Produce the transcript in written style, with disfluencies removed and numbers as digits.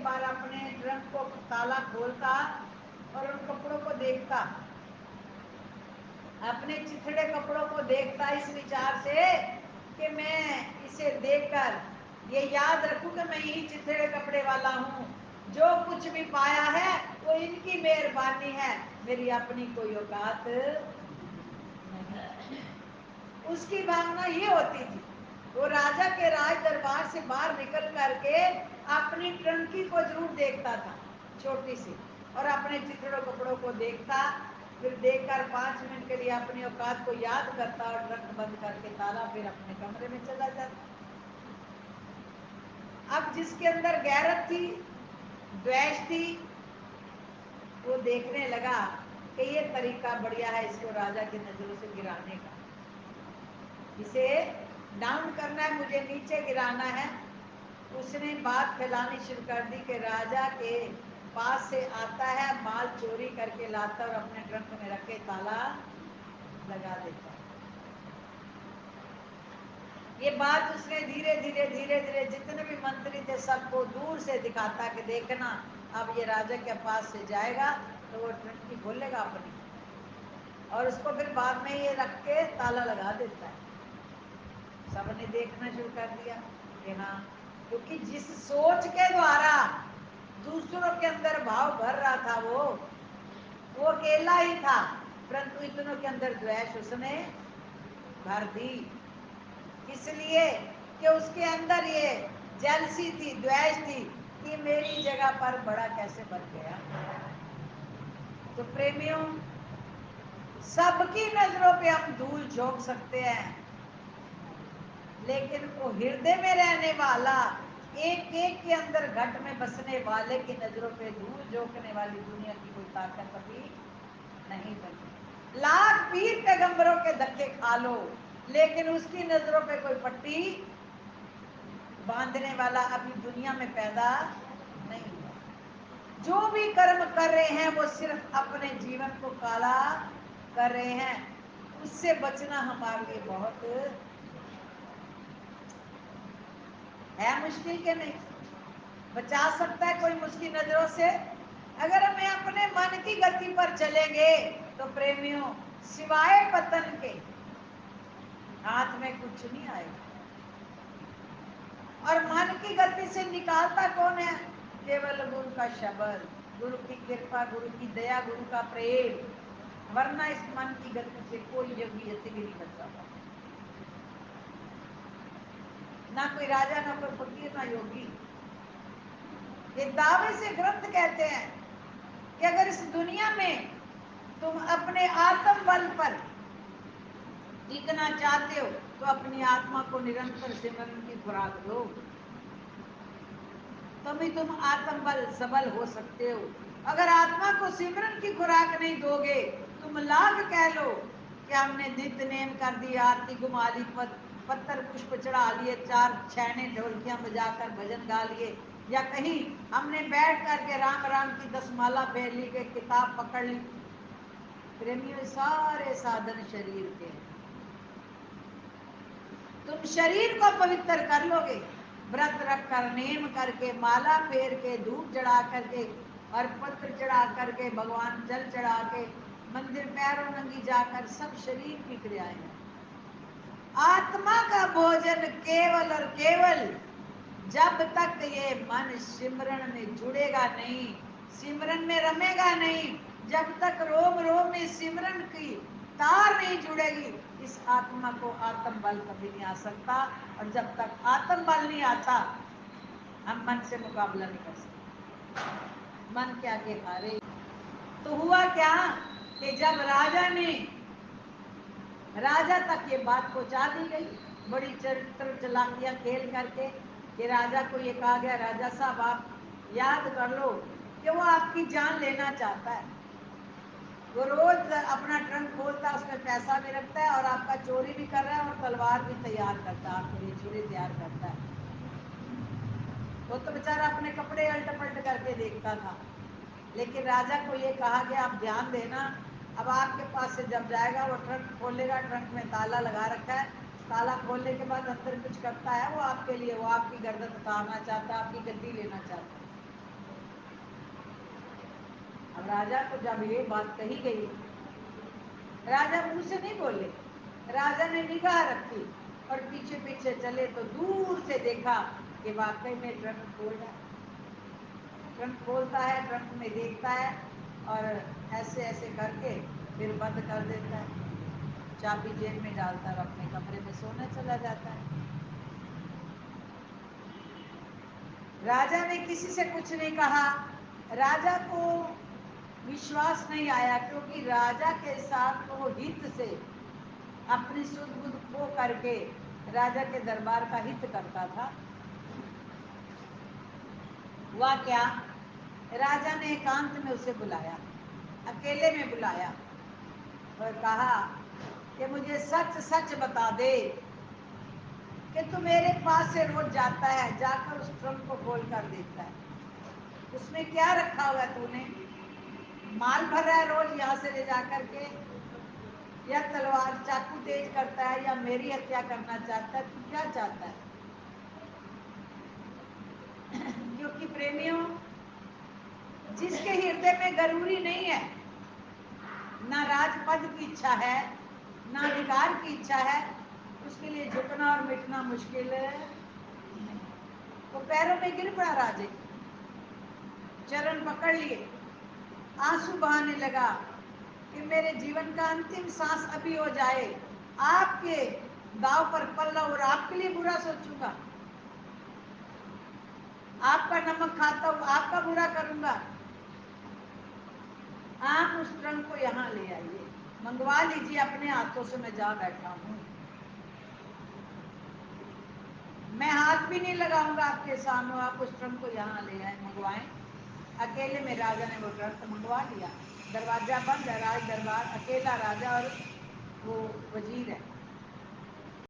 एक बार अपने ट्रंक को ताला खोलता और उन कपड़ों को देखता, अपने चिथड़े कपड़ों को देखता इस विचार से कि मैं इसे देखकर ये याद रखूं कि मैं यही चिथड़े कपड़े वाला हूं, जो कुछ भी पाया है वो इनकी मेहरबानी है, मेरी अपनी कोई औकात नहीं। उसकी भावना ये होती थी। वो राजा के राज दरबार से बाहर निकल करके अपनी टंकी को जरूर देखता था छोटी सी, और अपने चिथड़ों कपड़ों को देखता, फिर देखकर 5 मिनट के लिए अपनी औकात को याद करता और ट्रंक बंद करके ताला फिर अपने कमरे में चला जाता। अब जिसके अंदर गैरत थी, द्वेष थी, वो देखने लगा कि ये तरीका बढ़िया है इसको राजा की नजरों से गिराने का, इसे डाउन करना है, मुझे नीचे गिराना है। उसने बात फैलानी शुरू कर दी कि राजा के पास से आता है, माल चोरी करके लाता और अपने ट्रंक में रख के ताला लगा देता। ये बात उसने धीरे धीरे धीरे धीरे जितने भी मंत्री थे सबको दूर से दिखाता कि देखना अब ये राजा के पास से जाएगा तो वो टंकी खोलेगा अपनी, और उसको फिर बाद में ये रख के ताला लगा देता है। सबने देखना शुरू कर दिया कि हाँ, क्योंकि जिस सोच के द्वारा दूसरों के अंदर भाव भर रहा था वो अकेला ही था, परंतु इतनों के अंदर द्वेष उसने भर दी। इसलिए कि उसके अंदर ये जेलसी थी, द्वेष थी कि मेरी जगह पर बड़ा कैसे बन गया। तो प्रेमियों, सबकी नजरों पे हम धूल झोंक सकते हैं, लेकिन वो हृदय में रहने वाला, एक एक के अंदर घट में बसने वाले की नजरों पे धूल झोंकने वाली दुनिया की कोई ताकत कभी नहीं बनी। लाख पीर पैगंबरों के धक्के खा लो, लेकिन उसकी नजरों पे कोई पट्टी बांधने वाला अभी दुनिया में पैदा नहीं हुआ। जो भी कर्म कर रहे हैं वो सिर्फ अपने जीवन को काला कर रहे हैं, उससे बचना हमारे लिए बहुत है मुश्किल के नहीं। बचा सकता है कोई मुश्किल नजरों से? अगर हमें अपने मन की गति पर चलेंगे तो प्रेमियों, सिवाय पतन के हाथ में कुछ नहीं आएगा। और मन की गति से निकालता कौन है? केवल गुरु का शब्द, गुरु की कृपा, गुरु की दया, गुरु का प्रेम, वरना इस मन की गति से कोई योगी यति भी नहीं बच सकता। ना कोई राजा, ना कोई फकीर, ना योगी। ये दावे से ग्रंथ कहते हैं कि अगर इस दुनिया में तुम अपने आत्म बल पर टिकना चाहते हो तो अपनी आत्मा को निरंतर सिमरन की खुराक दो, तभी तुम आत्म बल सबल हो सकते हो। अगर आत्मा को सिमरन की खुराक नहीं दोगे, तुम लाख कह लो कि हमने नित्य नेम कर दिया, आरती घुमा ली, पत्थर पुष्प चढ़ा लिए, 4 छैने ढोलकियां बजाकर भजन गा लिए, या कहीं हमने बैठ करके राम राम की 10 माला फेर ली, के किताब पकड़ ली। प्रेमियों, सारे साधन शरीर के। तुम शरीर को पवित्र कर लोगे, व्रत रख कर, नेम करके, माला फेर के, धूप चढ़ा करके और पत्र चढ़ा करके, भगवान जल चढ़ा के, मंदिर पैरों नंगी जाकर, सब शरीर की क्रियाएं हैं। आत्मा का भोजन केवल और केवल जब तक ये मन सिमरन में जुड़ेगा नहीं, सिमरन में रमेगा नहीं, जब तक रोम रोम में सिमरन की तार नहीं जुड़ेगी, इस आत्मा को आत्म बल कभी नहीं आ सकता। और जब तक आत्म बल नहीं आता, हम मन से मुकाबला नहीं कर सकते। मन के आगे हारे। तो हुआ क्या कि जब राजा तक ये बात पहुंचा दी गई, बड़ी चरित्र चलाकियां खेल करके, कि राजा को ये कहा गया, राजा साहब आप याद कर लो कि वो आपकी जान लेना चाहता है। वो रोज अपना ट्रंक खोलता है, उसमें पैसा भी रखता है और आपका चोरी भी कर रहा है और तलवार भी तैयार करता है, आपके लिए छुरी तैयार करता है। वो तो बेचारा अपने कपड़े अल्ट पलट करके देखता था। लेकिन राजा को ये कहा गया, आप ध्यान देना, अब आपके पास से जब जाएगा वो ट्रंक खोलेगा, ट्रंक में ताला लगा रखा है, ताला खोलने के बाद अंदर कुछ करता है वो आपके लिए, वो आपकी गर्दन उतारना चाहता है, आपकी गद्दी लेना चाहता है। राजा को जब ये बात कही गई, राजा मुंह से नहीं बोले, राजा ने निगाह रखी और पीछे पीछे चले तो दूर से देखा कि वाकई में ट्रंक खोल है। ट्रंक खोलता है, ट्रंक में देखता है और ऐसे ऐसे करके फिर बंद कर देता है, चाबी जेब में डालता है, अपने कमरे में सोने चला जाता है। राजा ने किसी से कुछ नहीं कहा। राजा को विश्वास नहीं आया, क्योंकि राजा के साथ वो हित से अपनी सुध बुध को करके राजा के दरबार का हित करता था। हुआ क्या, राजा ने एकांत में उसे बुलाया, अकेले में बुलाया और कहा कि मुझे सच सच बता दे कि तू मेरे पास से रोज जाता है, जाकर उस ट्रंक को खोल कर देखता है, उसमें क्या रखा हुआ है तूने? माल भर रहा है रोज यहाँ से ले जाकर के, या तलवार चाकू तेज करता है, या मेरी हत्या करना चाहता है? तू क्या चाहता है? क्योंकि प्रेमियों, जिसके हृदय में गरूरी नहीं है, ना राजपद की इच्छा है, ना अधिकार की इच्छा है, उसके लिए झुकना और मिटना मुश्किल नहीं। वो पैरों में गिर पड़ा राजे, चरण पकड़ लिए, आंसू बहाने लगा कि मेरे जीवन का अंतिम सांस अभी हो जाए, आपके दाव पर पल्ला और आपके लिए बुरा सोचूंगा, आपका नमक खाता हूं, आपका बुरा करूंगा। आप उस ट्रंक को यहाँ ले आइए, मंगवा लीजिए अपने हाथों से, मैं जा बैठा हूं, मैं हाथ भी नहीं लगाऊंगा आपके सामने, आप उस ट्रंक को यहाँ ले आए, मंगवाएं। अकेले में राजा ने वो ट्रंक मंगवा लिया। दरवाजा बंद है, राज दरबार, अकेला राजा और वो वजीर है।